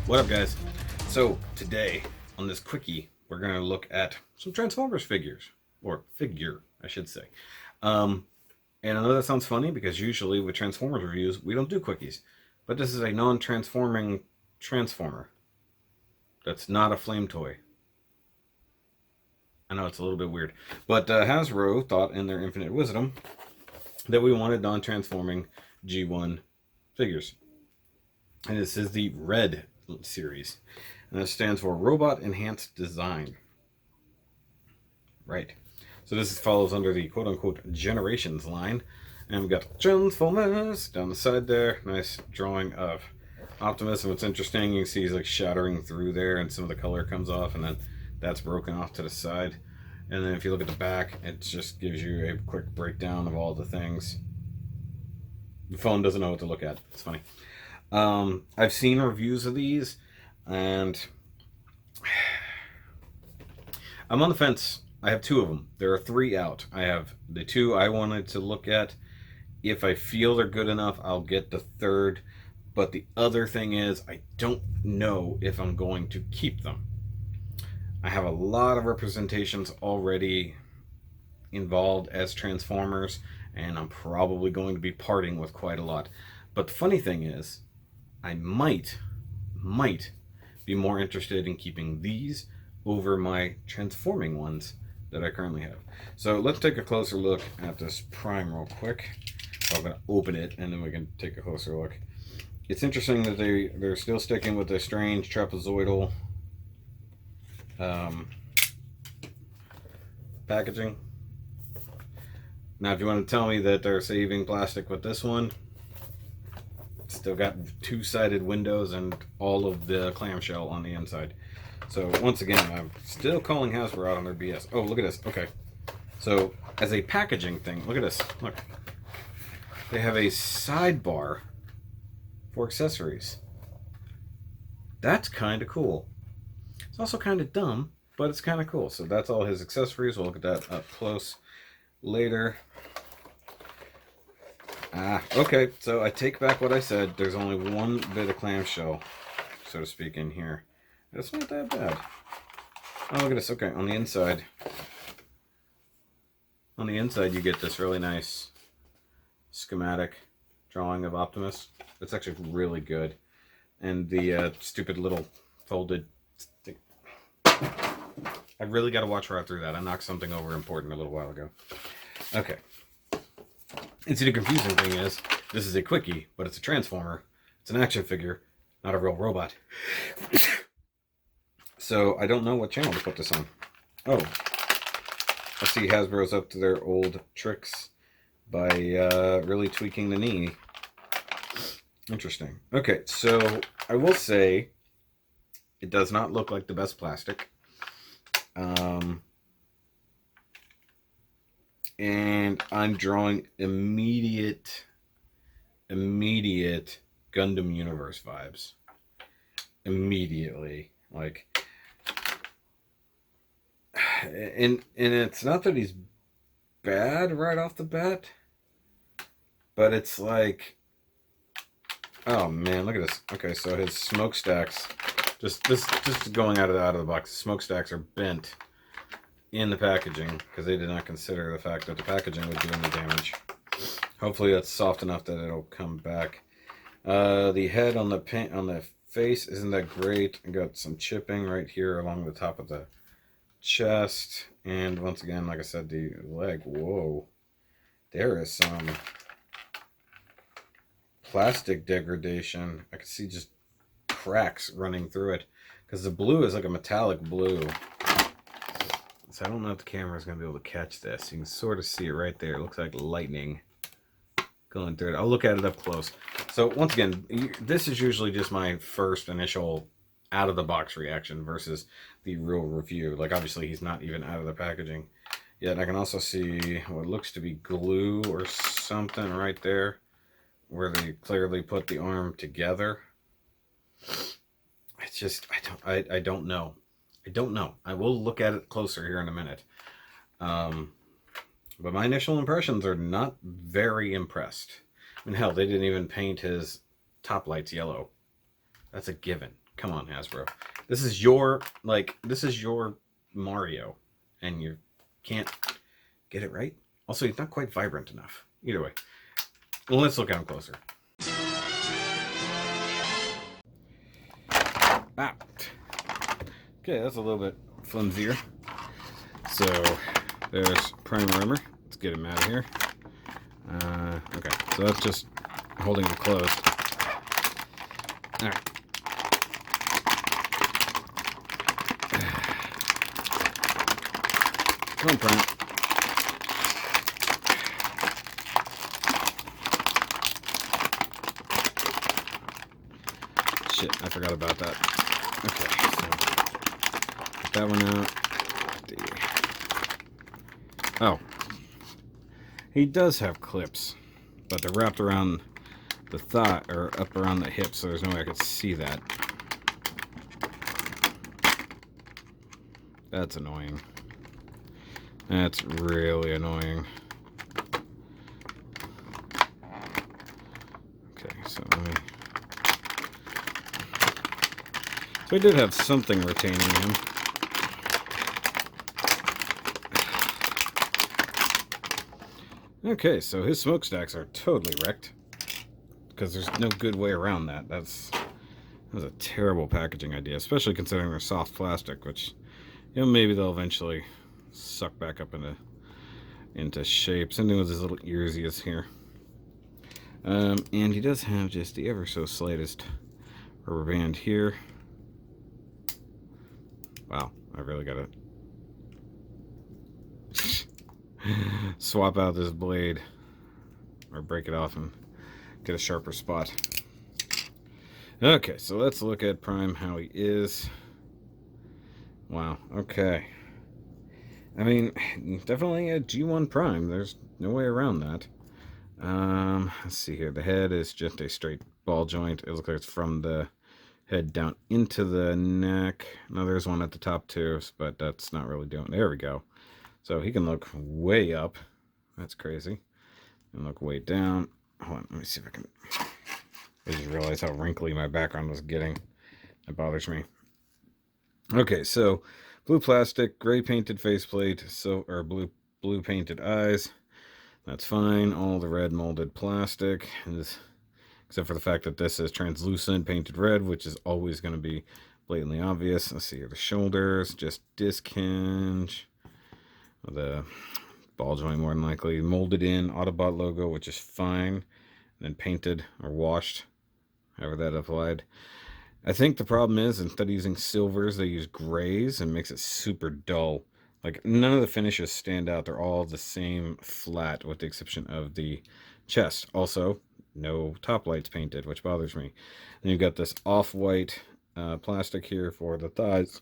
What up, guys? So today on this quickie, we're going to look at some Transformers figures, or figure, I should say. And I know that sounds funny because usually with Transformers reviews, we don't do quickies, but this is a non-transforming Transformer. That's not a flame toy. I know it's a little bit weird, but Hasbro thought in their infinite wisdom that we wanted non-transforming G1 figures. And this is the Red series. And this stands for Robot Enhanced Design. Right. So this follows under the quote-unquote Generations line. And we've got Transformers down the side there. Nice drawing of Optimus. And what's interesting, you can see he's like shattering through there and some of the color comes off. And then that's broken off to the side. And then if you look at the back, it just gives you a quick breakdown of all the things. The phone doesn't know what to look at. It's funny. I've seen reviews of these, and I'm on the fence. I have two of them. There are three out. I have the two I wanted to look at. If I feel they're good enough, I'll get the third. But the other thing is, I don't know if I'm going to keep them. I have a lot of representations already involved as Transformers, and I'm probably going to be parting with quite a lot. But the funny thing is, I might be more interested in keeping these over my transforming ones that I currently have. So let's take a closer look at this Prime real quick. I'm going to open it and then we can take a closer look. It's interesting that they're still sticking with the strange trapezoidal packaging. Now, if you want to tell me that they're saving plastic with this one, still got two-sided windows and all of the clamshell on the inside. So once again, I'm still calling Hasbro out on their BS. Oh, look at this. Okay. So as a packaging thing, look at this. Look. They have a sidebar for accessories. That's kind of cool. It's also kind of dumb, but it's kind of cool. So that's all his accessories. We'll look at that up close later. Okay, so I take back what I said. There's only one bit of clamshell, so to speak, in here. It's not that bad. Oh, look at this. Okay, on the inside. On the inside, you get this really nice schematic drawing of Optimus. It's actually really good. And the stupid little folded thing. I really got to watch right through that. I knocked something over important a little while ago. Okay. And see, the confusing thing is, this is a quickie, but it's a Transformer. It's an action figure, not a real robot. So I don't know what channel to put this on. Oh, I see Hasbro's up to their old tricks by really tweaking the knee. Interesting. Okay, so I will say it does not look like the best plastic. And I'm drawing immediate Gundam Universe vibes. Immediately. Like, and it's not that he's bad right off the bat, but it's like, oh man, look at this. Okay, so his smokestacks, just going out of the box, smokestacks are bent in the packaging because they did not consider the fact that the packaging would do any damage. Hopefully that's soft enough that it'll come back. The head on the face isn't that great. I got some chipping right here along the top of the chest, and once again, like I said, the leg. Whoa, there is some plastic degradation. I can see just cracks running through it because the blue is like a metallic blue. So I don't know if the camera is going to be able to catch this. You can sort of see it right there. It looks like lightning going through it. I'll look at it up close. So once again, this is usually just my first initial out-of-the-box reaction versus the real review. Like, obviously, he's not even out of the packaging yet. I can also see what looks to be glue or something right there where they clearly put the arm together. It's just, I don't know. I don't know. I will look at it closer here in a minute. But my initial impressions are not very impressed. I mean, hell, they didn't even paint his top lights yellow. That's a given. Come on, Hasbro. This is your, this is your Mario, and you can't get it right? Also, he's not quite vibrant enough. Either way. Well, let's look at him closer. Ah. Okay, that's a little bit flimsier. So, there's Prime Rimmer. Let's get him out of here. Okay, so that's just holding him closed. Alright. Come on, Prime. Shit, I forgot about that. Okay, so get that one out. Oh. He does have clips, but they're wrapped around the thigh, or up around the hip, so there's no way I could see that. That's annoying. That's really annoying. Okay, so let me... So I did have something retaining him. Okay, so his smokestacks are totally wrecked. Because there's no good way around that. That was a terrible packaging idea, especially considering they're soft plastic, which, you know, maybe they'll eventually suck back up into shape. Same thing with his little earsies here. And he does have just the ever so slightest rubber band here. Wow, I really gotta swap out this blade or break it off and get a sharper spot. Okay, so let's look at Prime, how he is. Wow, okay. I mean, definitely a G1 Prime. There's no way around that. Let's see here. The head is just a straight ball joint. It looks like it's from the head down into the neck. Now there's one at the top too, but that's not really doing. There we go. So he can look way up. That's crazy. And look way down. Hold on, let me see if I can. I just realized how wrinkly my background was getting. It bothers me. Okay, so blue plastic, gray painted faceplate, or blue painted eyes. That's fine. All the red molded plastic is, except for the fact that this is translucent painted red, which is always going to be blatantly obvious. Let's see here. The shoulders, just disc hinge. The ball joint more than likely. Molded in Autobot logo, which is fine. And then painted or washed, however that applied. I think the problem is, instead of using silvers, they use grays and makes it super dull. Like, none of the finishes stand out. They're all the same flat, with the exception of the chest. Also, no top lights painted, which bothers me. Then you've got this off-white plastic here for the thighs.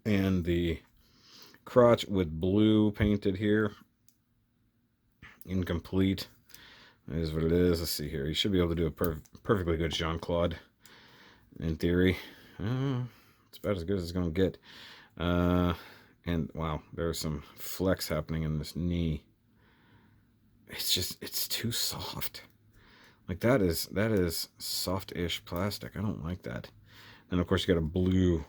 And the crotch with blue painted here. Incomplete. That is what it is. Let's see here. You should be able to do a perfectly good Jean-Claude, in theory. It's about as good as it's going to get. And wow, there's some flex happening in this knee. It's too soft. Like, that is soft-ish plastic. I don't like that. And of course you got a blue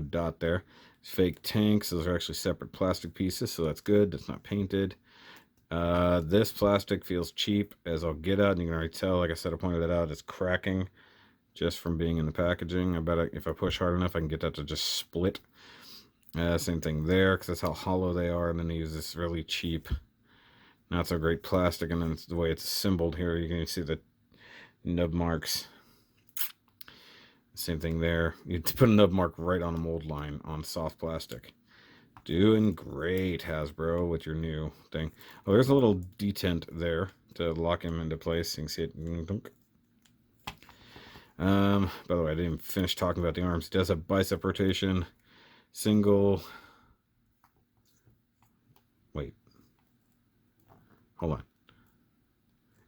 dot there. Fake tanks. Those are actually separate plastic pieces, so that's good. That's not painted. This plastic feels cheap as I'll get out, and you can already tell, like I said, I pointed that out, it's cracking just from being in the packaging. I bet if I push hard enough, I can get that to just split. Same thing there, because that's how hollow they are. And then they use this really cheap, not so great plastic, and then it's the way it's assembled here. You can see the nub marks. Same thing there. You put a nub mark right on a mold line on soft plastic. Doing great, Hasbro, with your new thing. Oh, there's a little detent there to lock him into place. You can see it. By the way, I didn't even finish talking about the arms. He does have bicep rotation. Single. Wait. Hold on.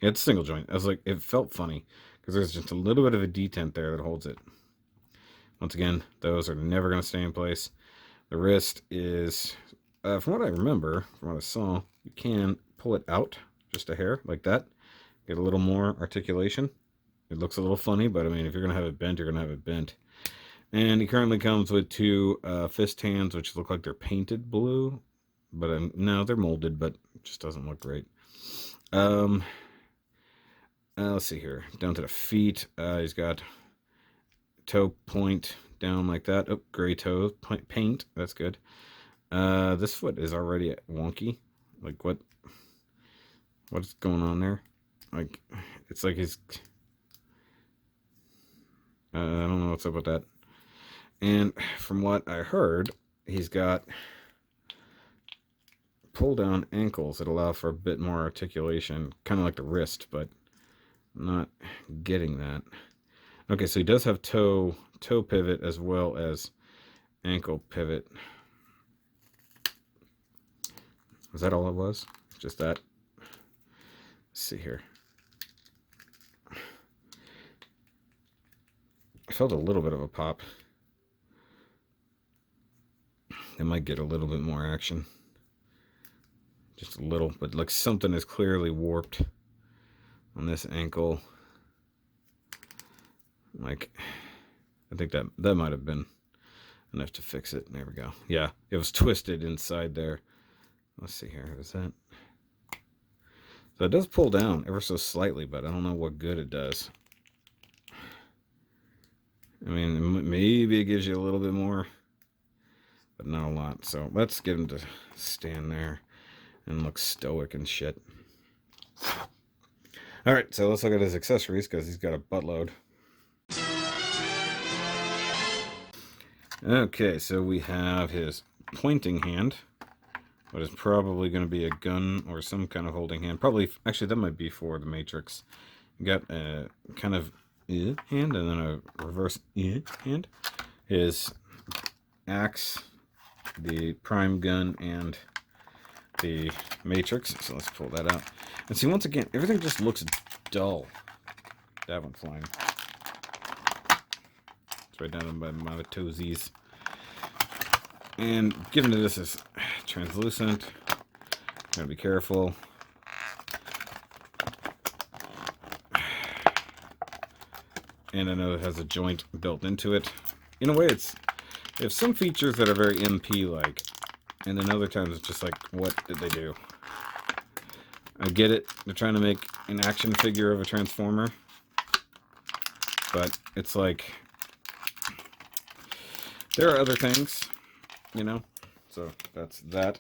Yeah, it's single joint. I was like, it felt funny because there's just a little bit of a detent there that holds it. Once again, those are never going to stay in place. The wrist is, from what I remember, from what I saw, you can pull it out just a hair like that. Get a little more articulation. It looks a little funny, but I mean, if you're going to have it bent, you're going to have it bent. And he currently comes with two fist hands, which look like they're painted blue. But no, they're molded, but it just doesn't look great. Let's see here. Down to the feet. He's got toe point down like that. Oh, gray toe paint. That's good. This foot is already wonky. Like what's going on there? Like it's like he's I don't know what's up with that. And from what I heard, he's got pull down ankles that allow for a bit more articulation, kind of like the wrist, but I'm not getting that. Okay, so he does have toe pivot as well as ankle pivot. Was that all it was? Just that? Let's see here. I felt a little bit of a pop. It might get a little bit more action. Just a little, but like something is clearly warped on this ankle. Like, I think that might have been enough to fix it. There we go. Yeah, it was twisted inside there. Let's see here. Is that? So it does pull down ever so slightly, but I don't know what good it does. I mean, maybe it gives you a little bit more, but not a lot. So let's get him to stand there and look stoic and shit. All right, so let's look at his accessories because he's got a buttload. Okay, so we have his pointing hand, what is probably going to be a gun or some kind of holding hand. Probably, actually, that might be for the Matrix. You got a kind of hand and then a reverse hand. His axe, the prime gun, and the Matrix. So let's pull that out. And see, once again, everything just looks dull. That one flying. It's right down by my toesies. And given that this is translucent, gotta be careful. And I know it has a joint built into it. In a way, it has some features that are very MP-like, and then other times it's just like, what did they do? I get it. They're trying to make an action figure of a Transformer, but it's like there are other things, you know. So that's that.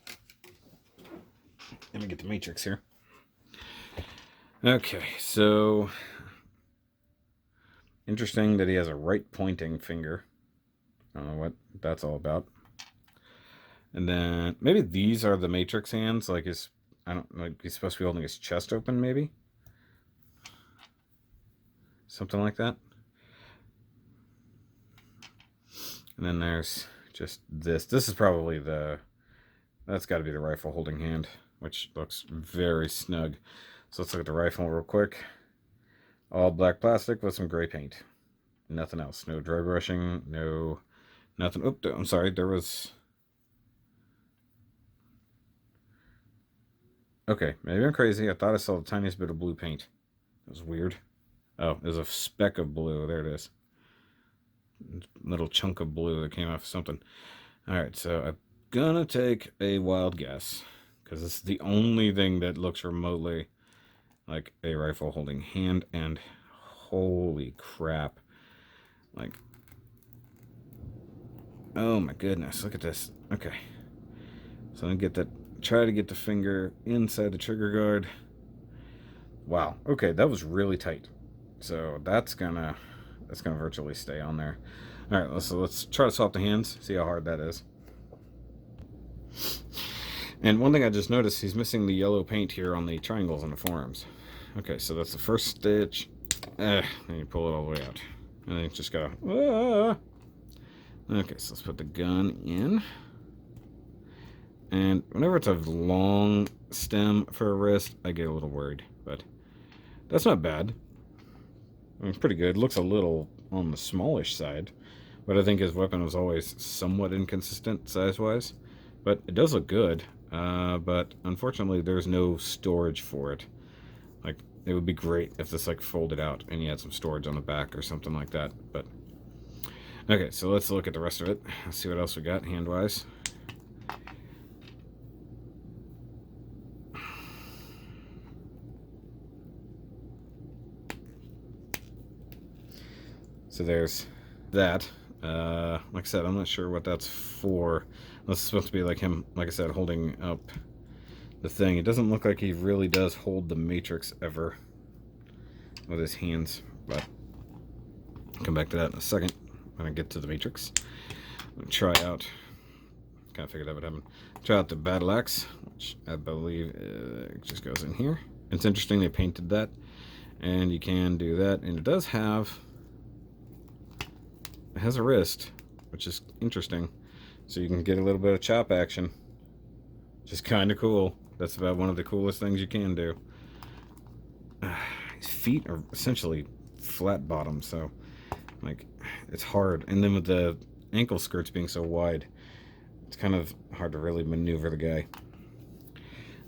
Let me get the Matrix here. Okay, so interesting that he has a right pointing finger. I don't know what that's all about. And then maybe these are the Matrix hands, like his, I don't like he's supposed to be holding his chest open, maybe. Something like that. And then there's just this. This is probably that's got to be the rifle holding hand, which looks very snug. So let's look at the rifle real quick. All black plastic with some gray paint. Nothing else. No dry brushing. No, nothing. Oop, I'm sorry. There was. Okay, maybe I'm crazy. I thought I saw the tiniest bit of blue paint. That was weird. Oh, there's a speck of blue. There it is. Little chunk of blue that came off of something. Alright, so I'm gonna take a wild guess, because it's the only thing that looks remotely like a rifle holding hand, and holy crap. Like, oh my goodness, look at this. Okay. So I'm gonna try to get the finger inside the trigger guard. Wow. Okay, that was really tight. So that's gonna virtually stay on there. All right, let's try to swap the hands, see how hard that is. And one thing I just noticed, he's missing the yellow paint here on the triangles on the forearms. Okay, so that's the first stitch. And you pull it all the way out. And then you just gotta... Okay, so let's put the gun in. And whenever it's a long stem for a wrist, I get a little worried. But that's not bad. I mean, it's pretty good. It looks a little on the smallish side. But I think his weapon was always somewhat inconsistent size-wise. But it does look good. But unfortunately, there's no storage for it. Like, It would be great if this like folded out and you had some storage on the back or something like that. But okay, so let's look at the rest of it. Let's see what else we got hand-wise. So there's that. Like I said, I'm not sure what that's for. This is supposed to be like him, like I said, holding up the thing. It doesn't look like he really does hold the Matrix ever with his hands, but I'll come back to that in a second when I get to the Matrix. I'm gonna try out, kind of figured that would happen. Try out the battle axe, which I believe just goes in here. It's interesting they painted that, and you can do that, and it does have, it has a wrist, which is interesting, so you can get a little bit of chop action, which is kind of cool. That's about one of the coolest things you can do. His feet are essentially flat bottom, so like it's hard, and then with the ankle skirts being so wide, it's kind of hard to really maneuver the guy.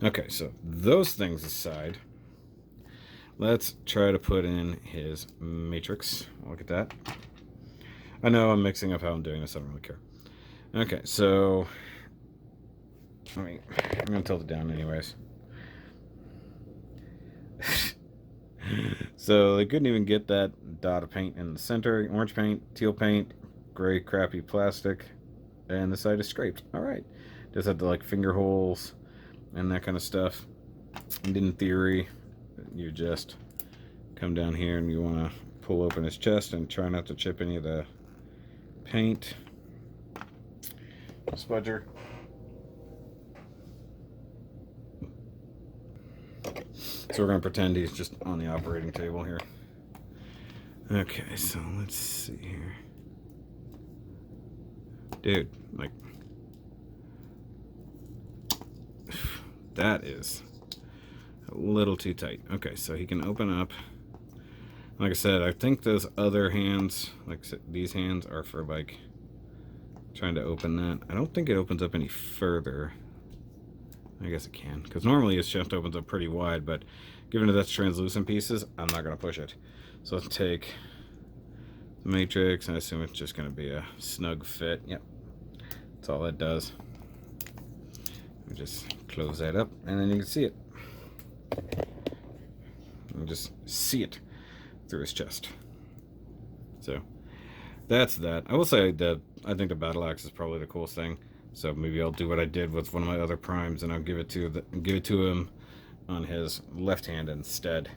Okay, so those things aside, let's try to put in his Matrix. Look at that. I know I'm mixing up how I'm doing this, I don't really care. Okay, so I'm gonna tilt it down anyways. So they couldn't even get that dot of paint in the center. Orange paint, teal paint, gray crappy plastic, and the side is scraped. Alright. Just have the like finger holes and that kind of stuff. And in theory, you just come down here and you want to pull open his chest and try not to chip any of the paint. Spudger. So we're going to pretend he's just on the operating table here. Okay, so let's see here. Dude, like, that is a little too tight. Okay, so he can open up. Like I said, I think those other hands, like these hands, are for like trying to open that. I don't think it opens up any further. I guess it can, because normally his chest opens up pretty wide, but given that that's translucent pieces, I'm not going to push it. So let's take the Matrix, and I assume it's just going to be a snug fit. Yep, that's all that does. Just close that up, and then you can see it. And just see it through his chest. So that's that. I will say that I think the battle axe is probably the coolest thing. So maybe I'll do what I did with one of my other primes, and I'll give it to him on his left hand instead.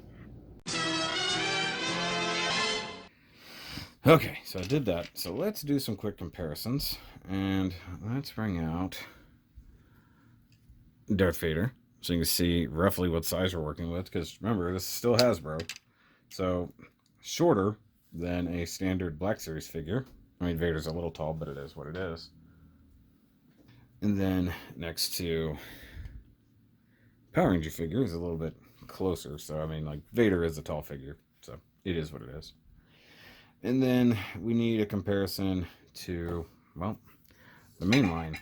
Okay, so I did that. So let's do some quick comparisons, and let's bring out Darth Vader, so you can see roughly what size we're working with. Because remember, this is still Hasbro, so shorter than a standard Black Series figure. I mean, Vader's a little tall, but it is what it is. And then next to Power Ranger figure is a little bit closer. So, I mean, like, Vader is a tall figure. So, it is what it is. And then we need a comparison to, well, the main line.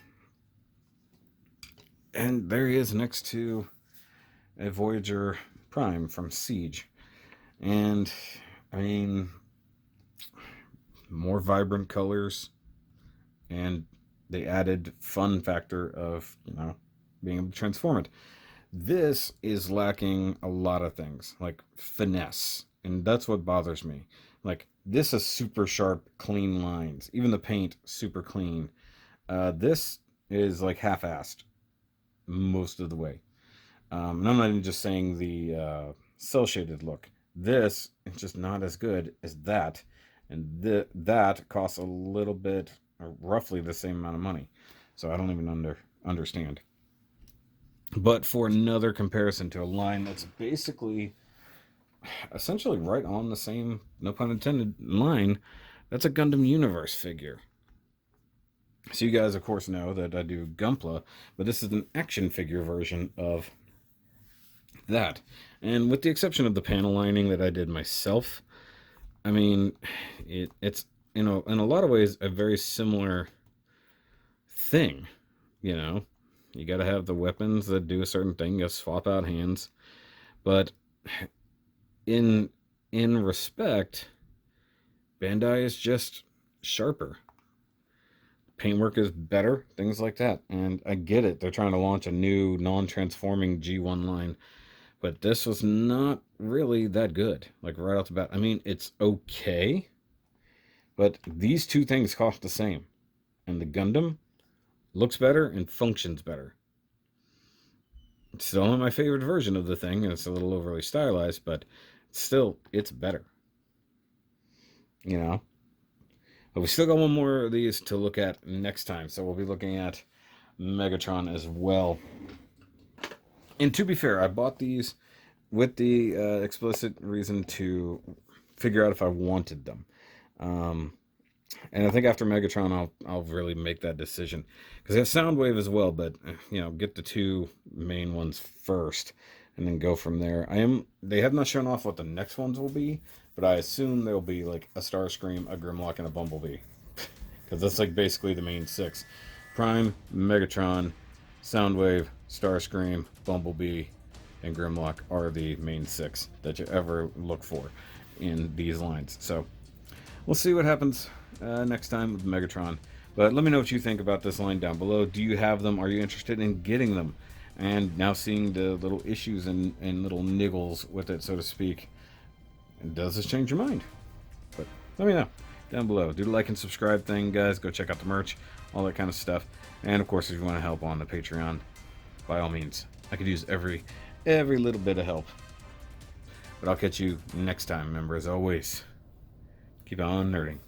And there he is next to a Voyager Prime from Siege. And, I mean, more vibrant colors. And they added fun factor of, you know, being able to transform it. This is lacking a lot of things, like finesse, and that's what bothers me. Like, this is super sharp, clean lines. Even the paint, super clean. This is like half-assed most of the way. And I'm not even just saying the cel-shaded look. This is just not as good as that, and that costs a little bit, or roughly the same amount of money. So I don't even understand. But for another comparison to a line that's basically essentially right on the same, no pun intended, line, that's a Gundam Universe figure. So you guys, of course, know that I do Gunpla, but this is an action figure version of that. And with the exception of the panel lining that I did myself, I mean, it's, you know, in a lot of ways, a very similar thing. You know, you got to have the weapons that do a certain thing. You swap out hands, but in respect, Bandai is just sharper. Paintwork is better, things like that. And I get it. They're trying to launch a new non-transforming G1 line, but this was not really that good. Like right off the bat. I mean, it's okay, but these two things cost the same. And the Gundam looks better and functions better. It's still not my favorite version of the thing, and it's a little overly stylized, but still, it's better. You know? But we still got one more of these to look at next time, so we'll be looking at Megatron as well. And to be fair, I bought these with the explicit reason to figure out if I wanted them. And I think after Megatron, I'll really make that decision, because I have Soundwave as well. But you know, get the two main ones first, and then go from there. They have not shown off what the next ones will be, but I assume they'll be like a Starscream, a Grimlock, and a Bumblebee, because that's like basically the main six: Prime, Megatron, Soundwave, Starscream, Bumblebee, and Grimlock are the main six that you ever look for in these lines. So we'll see what happens next time with Megatron. But let me know what you think about this line down below. Do you have them? Are you interested in getting them? And now seeing the little issues and little niggles with it, so to speak, does this change your mind? But let me know down below. Do the like and subscribe thing, guys. Go check out the merch, all that kind of stuff. And of course, if you want to help on the Patreon, by all means. I could use every little bit of help. But I'll catch you next time. Remember, as always, keep on nerding.